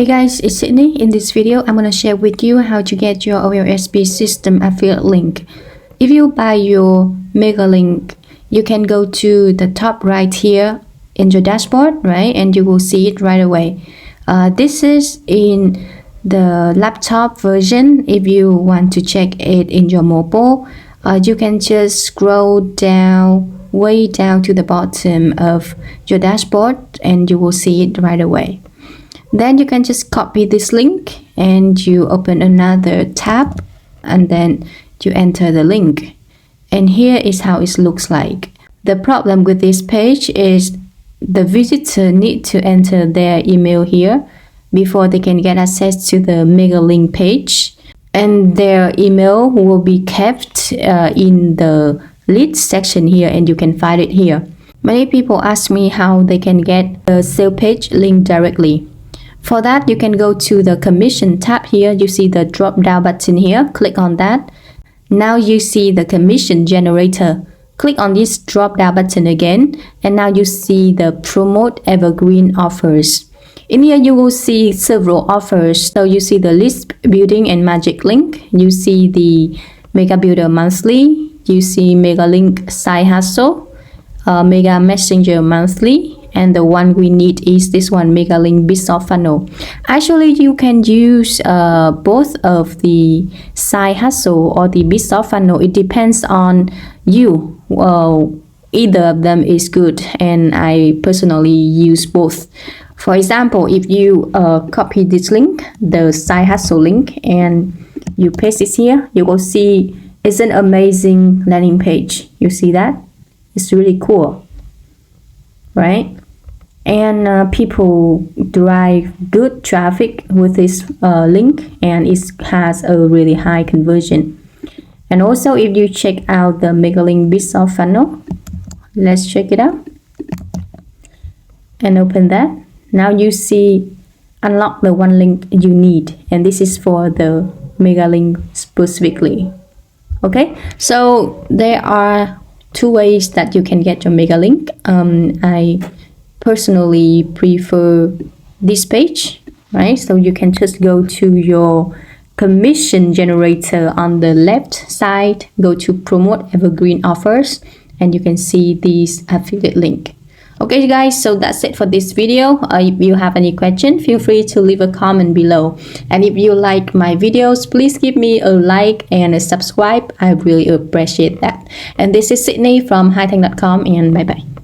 Hey guys, it's Sydney. In this video, I'm going to share with you how to get your olsp system affiliate link. If you buy your mega link, you can go to the top right here in your dashboard, right? And you will see it right away. This is in the laptop version. If you want to check it in your mobile, you can just scroll down, way down to the bottom of your dashboard, and you will see it right away. Then you can just copy this link and you open another tab and then you enter the link. And here is how it looks like. The problem with this page is the visitor need to enter their email here before they can get access to the mega link page. And their email will be kept in the leads section here, and you can find it here. Many people ask me how they can get the sales page link directly. For that, you can go to the commission tab here. You see the drop down button here. Click on that. Now you see the commission generator. Click on this drop down button again. And now you see the promote evergreen offers. In here, you will see several offers. So you see the list building and magic link. You see the mega builder monthly. You see mega link side hustle, mega messenger monthly. And the one we need is this one, mega link business funnel. Actually, you can use both of the side hustle or the business funnel. It depends on you. Either of them is good, and I personally use both. For example, if you copy this link, the side hustle link, and you paste it here, you will see it's an amazing landing page. You see that? It's really cool, right? And people derive good traffic with this link, and it has a really high conversion. And also, if you check out the mega link business funnel, let's check it out and open that. Now you see unlock the one link you need, and this is for the mega link specifically. Okay, so there are two ways that you can get your mega link. I personally prefer this page, right? So you can just go to your commission generator on the left side, go to promote evergreen offers, and you can see this affiliate link. Okay guys, so that's it for this video. If you have any question, feel free to leave a comment below. And if you like my videos, please give me a like and a subscribe. I really appreciate that. And this is Sydney from hithanhdotcom, and bye bye.